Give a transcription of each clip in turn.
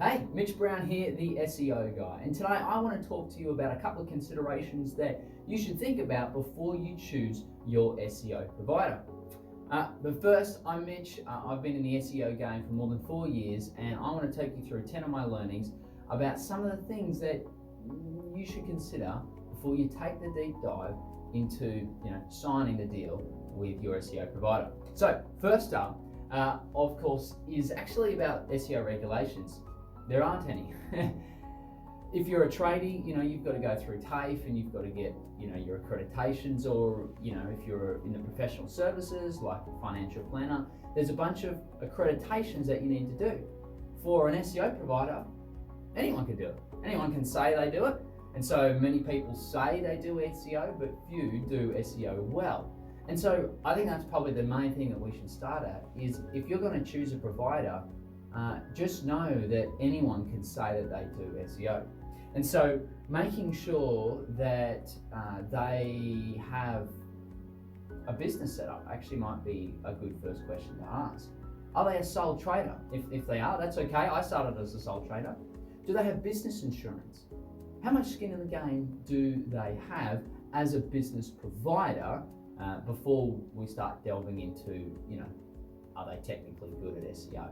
Hey, Mitch Brown here, the SEO Guy, and today I want to talk to you about a couple of considerations that you should think about before you choose your SEO provider. But first, I'm Mitch. I've been in the SEO game for more than 4 years, and I want to take you through 10 of my learnings about some of the things that you should consider before you take the deep dive into signing the deal with your SEO provider. So first up, of course, is actually about SEO regulations. There aren't any. If you're a tradie, you've got to go through TAFE and you've got to get, your accreditations, or, if you're in the professional services like a financial planner, there's a bunch of accreditations that you need to do. For an SEO provider, anyone can do it. Anyone can say they do it. And so many people say they do SEO, but few do SEO well. And so I think that's probably the main thing that we should start at is if you're going to choose a provider, just know that anyone can say that they do SEO. And so making sure that they have a business set up actually might be a good first question to ask. Are they a sole trader? If they are, that's okay. I started as a sole trader. Do they have business insurance? How much skin in the game do they have as a business provider before we start delving into, are they technically good at SEO?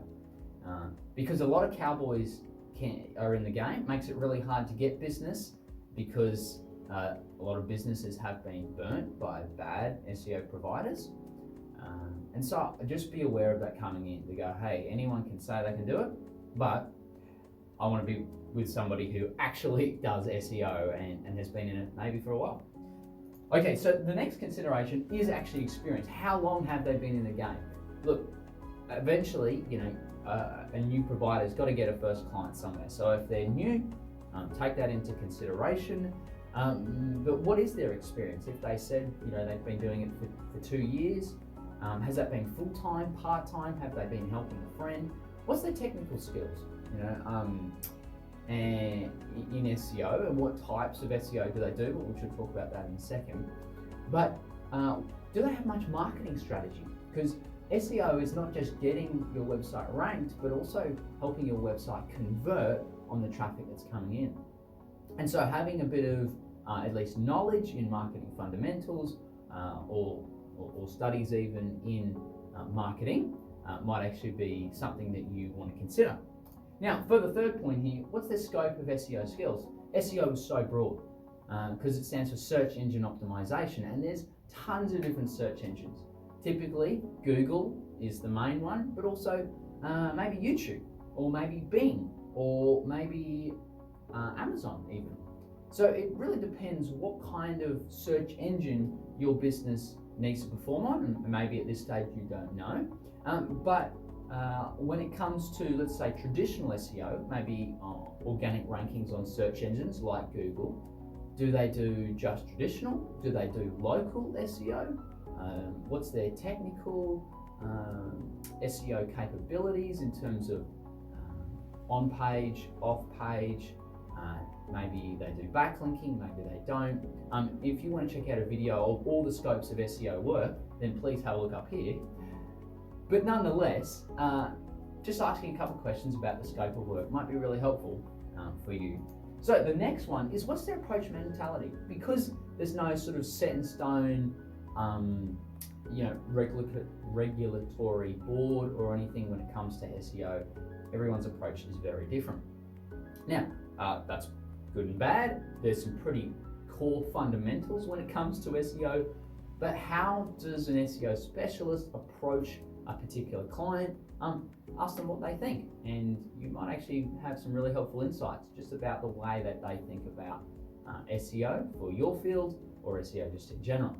Because a lot of cowboys are in the game, makes it really hard to get business because a lot of businesses have been burnt by bad SEO providers. And so just be aware of that coming in to go, hey, anyone can say they can do it, but I want to be with somebody who actually does SEO and has been in it maybe for a while. Okay, so the next consideration is actually experience. How long have they been in the game? Look, eventually, a new provider's got to get a first client somewhere. So if they're new, take that into consideration. But what is their experience? If they said, they've been doing it for 2 years, has that been full-time, part-time? Have they been helping a friend? What's their technical skills? And in SEO, and what types of SEO do they do? But we should talk about that in a second. But do they have much marketing strategy? Because SEO is not just getting your website ranked, but also helping your website convert on the traffic that's coming in. And so having a bit of at least knowledge in marketing fundamentals or studies even in marketing might actually be something that you want to consider. Now, for the third point here, what's the scope of SEO skills? SEO is so broad because it stands for search engine optimization, and there's tons of different search engines. Typically, Google is the main one, but also maybe YouTube, or maybe Bing, or maybe Amazon even. So it really depends what kind of search engine your business needs to perform on, and maybe at this stage you don't know. But when it comes to, let's say, traditional SEO, maybe organic rankings on search engines like Google, do they do just traditional? Do they do local SEO? What's their technical SEO capabilities in terms of on-page, off-page? Maybe they do backlinking, maybe they don't. If you want to check out a video of all the scopes of SEO work, then please have a look up here. But nonetheless, just asking a couple of questions about the scope of work might be really helpful for you. So the next one is, what's their approach mentality? Because there's no sort of set in stone regulatory board or anything when it comes to SEO. Everyone's approach is very different. Now, that's good and bad. There's some pretty core fundamentals when it comes to SEO, but how does an SEO specialist approach a particular client? Ask them what they think, and you might actually have some really helpful insights just about the way that they think about SEO for your field or SEO just in general.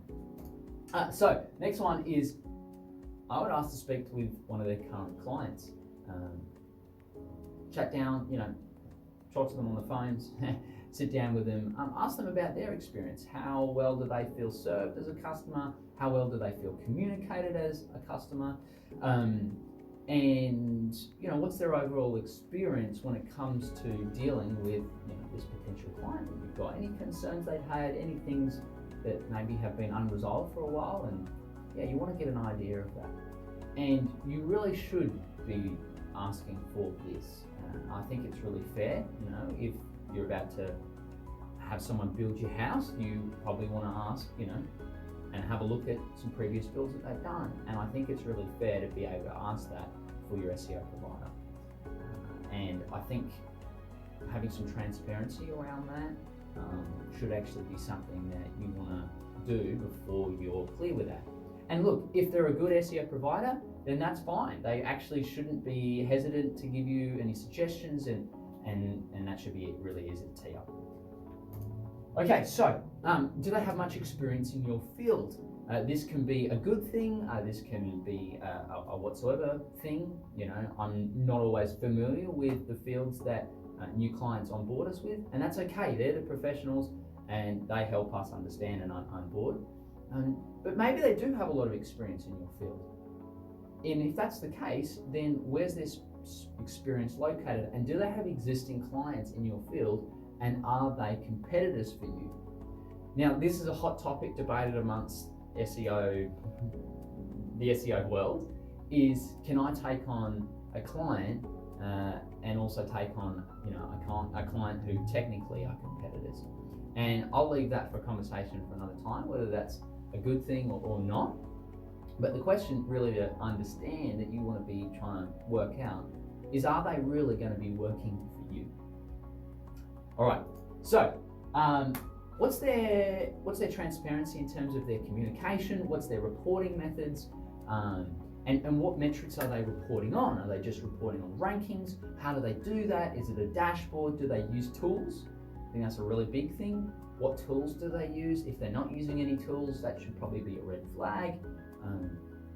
So next one is, I would ask to speak with one of their current clients. Chat down, talk to them on the phones, sit down with them, ask them about their experience. How well do they feel served as a customer? How well do they feel communicated as a customer? And what's their overall experience when it comes to dealing with this potential client that you've got? Any concerns they've had, any things that maybe have been unresolved for a while, and you want to get an idea of that. And you really should be asking for this I think it's really fair. If you're about to have someone build your house, you probably want to ask, and have a look at some previous builds that they've done. And I think it's really fair to be able to ask that for your SEO provider. And I think having some transparency around that should actually be something that you want to do before you're clear with that. And look, if they're a good SEO provider, then that's fine. They actually shouldn't be hesitant to give you any suggestions, and that should be really easy to tee up. Okay, so do they have much experience in your field? This can be a good thing, this can be a whatsoever thing. I'm not always familiar with the fields that new clients onboard us with, and that's okay. They're the professionals and they help us understand and onboard. But maybe they do have a lot of experience in your field. And if that's the case, then where's this experience located? And do they have existing clients in your field? And are they competitors for you? Now, this is a hot topic debated amongst the SEO world, is can I take on a client and also take on a client who technically are competitors? And I'll leave that for a conversation for another time, whether that's a good thing or not. But the question really to understand that you want to be trying to work out is, are they really going to be working for you? All right, so what's their transparency in terms of their communication? What's their reporting methods? And what metrics are they reporting on? Are they just reporting on rankings? How do they do that? Is it a dashboard? Do they use tools? I think that's a really big thing. What tools do they use? If they're not using any tools, that should probably be a red flag.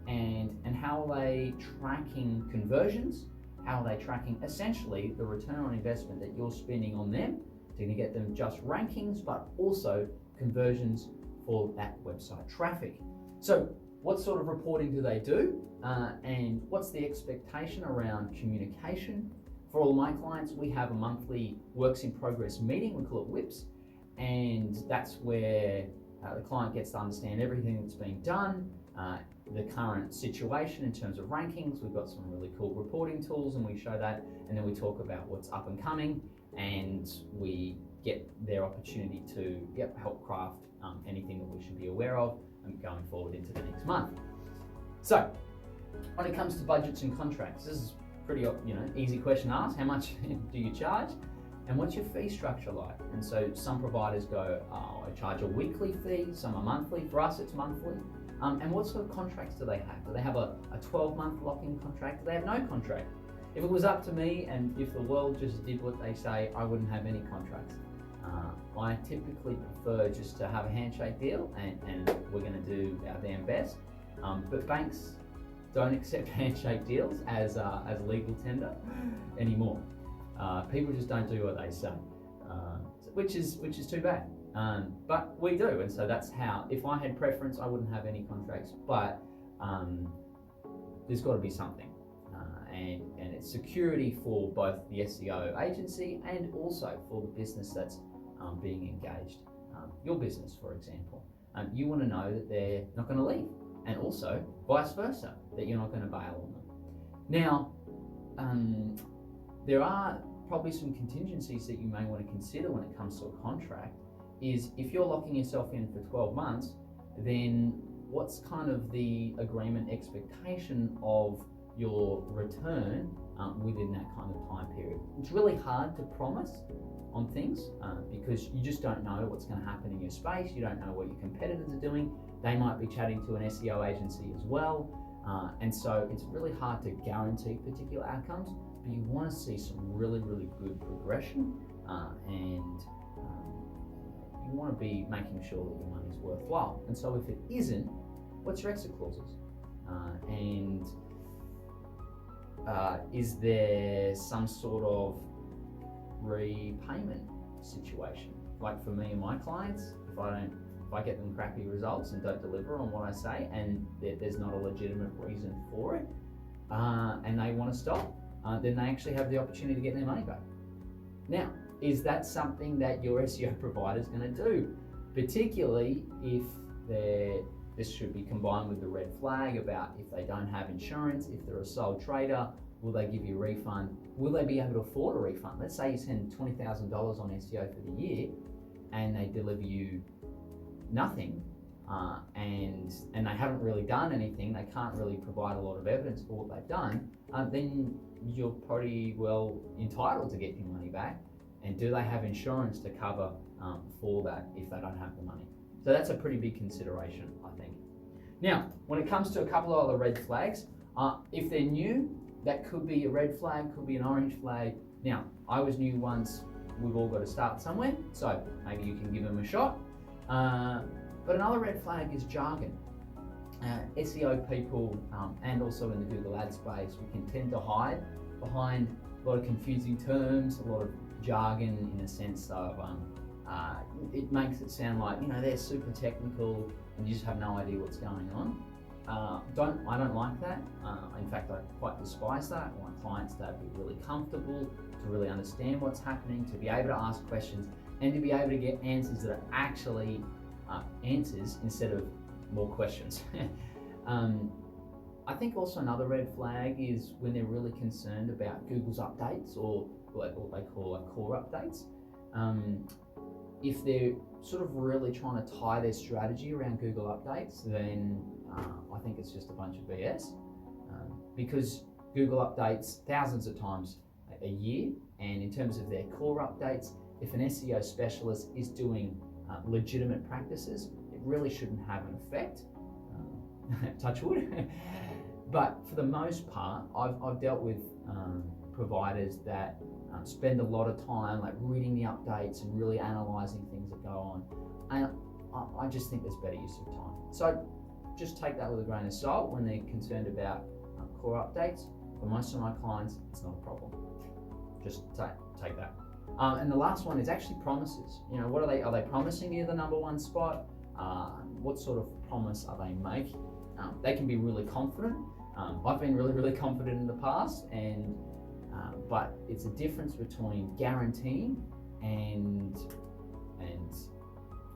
And how are they tracking conversions? How are they tracking essentially the return on investment that you're spending on them to get them just rankings, but also conversions for that website traffic? So what sort of reporting do they do? And what's the expectation around communication? For all my clients, we have a monthly works in progress meeting, we call it WIPs, and that's where the client gets to understand everything that's being done, the current situation in terms of rankings. We've got some really cool reporting tools and we show that, and then we talk about what's up and coming, and we get their opportunity to help craft anything that we should be aware of going forward into the next month. So when it comes to budgets and contracts, this is pretty easy question to ask. How much do you charge? And what's your fee structure like? And so some providers go, I charge a weekly fee, some are monthly. For us, it's monthly. And what sort of contracts do they have? Do they have a 12-month lock-in contract? Do they have no contract? If it was up to me and if the world just did what they say, I wouldn't have any contracts. I typically prefer just to have a handshake deal, and we're going to do our damn best. But banks don't accept handshake deals as legal tender anymore. People just don't do what they say, which is too bad. But we do, and so that's how. If I had preference, I wouldn't have any contracts. But there's got to be something, and it's security for both the SEO agency and also for the business that's being engaged. Your business, for example, you want to know that they're not going to leave, and also vice versa, that you're not going to bail on them. Now, there are probably some contingencies that you may want to consider when it comes to a contract. Is if you're locking yourself in for 12 months, then what's kind of the agreement expectation of your return within that kind of time period? It's really hard to promise on things because you just don't know what's going to happen in your space. You don't know what your competitors are doing. They might be chatting to an SEO agency as well. And so it's really hard to guarantee particular outcomes, but you want to see some really, really good progression and you want to be making sure that your money's worthwhile. And so if it isn't, what's your exit clauses? And is there some sort of repayment situation? Like for me and my clients, if I get them crappy results and don't deliver on what I say, and there's not a legitimate reason for it, and they want to stop, then they actually have the opportunity to get their money back. Now, is that something that your SEO provider is going to do? Particularly if this should be combined with the red flag about if they don't have insurance, if they're a sole trader, Will they give you a refund? Will they be able to afford a refund? Let's say you spend $20,000 on SEO for the year and they deliver you nothing, and they haven't really done anything, they can't really provide a lot of evidence for what they've done, then you're pretty well entitled to get your money back. And do they have insurance to cover for that if they don't have the money? So that's a pretty big consideration, I think. Now, when it comes to a couple of other red flags, if they're new, that could be a red flag, could be an orange flag. Now, I was new once, we've all got to start somewhere, so maybe you can give them a shot. But another red flag is jargon. SEO people, and also in the Google ad space, we can tend to hide behind a lot of confusing terms, a lot of jargon in a sense of, it makes it sound like, they're super technical and you just have no idea what's going on. I don't like that. In fact, I quite despise that. I want clients to be really comfortable, to really understand what's happening, to be able to ask questions, and to be able to get answers that are actually answers instead of more questions. I think also another red flag is when they're really concerned about Google's updates, or what they call core updates. If they're sort of really trying to tie their strategy around Google updates, then I think it's just a bunch of BS, because Google updates thousands of times a year, and in terms of their core updates, if an SEO specialist is doing legitimate practices, it really shouldn't have an effect. Touch wood. But for the most part, I've dealt with providers that spend a lot of time reading the updates and really analysing things that go on, and I just think there's better use of time. So just take that with a grain of salt when they're concerned about core updates. For most of my clients, it's not a problem. Just take that. And the last one is actually promises. What are they promising you the number one spot? What sort of promise are they making? They can be really confident. I've been really confident in the past, and but it's a difference between guaranteeing and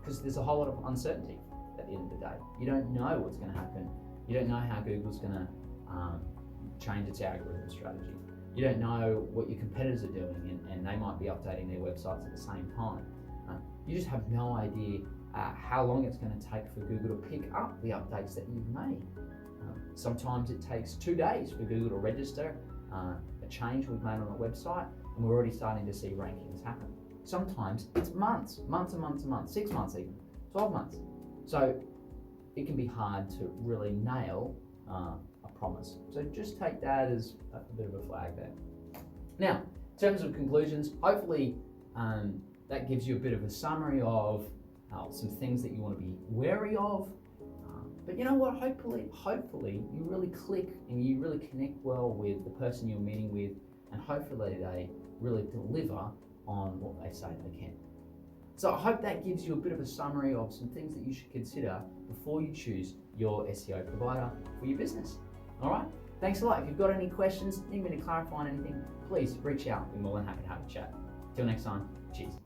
because there's a whole lot of uncertainty at the end of the day. You don't know what's going to happen. You don't know how Google's going to change its algorithm strategy. You don't know what your competitors are doing, and they might be updating their websites at the same time. You just have no idea how long it's going to take for Google to pick up the updates that you've made. Sometimes it takes 2 days for Google to register a change we've made on a website, and we're already starting to see rankings happen. Sometimes it's months and months, 6 months even, 12 months. So it can be hard to really nail a promise. So just take that as a bit of a flag there. Now, in terms of conclusions, hopefully that gives you a bit of a summary of some things that you want to be wary of. But you know what, hopefully you really click and you really connect well with the person you're meeting with, and hopefully they really deliver on what they say they can. So I hope that gives you a bit of a summary of some things that you should consider before you choose your SEO provider for your business. All right, thanks a lot. If you've got any questions, need me to clarify on anything, please reach out. We're more than happy to have a chat. Till next time, cheers.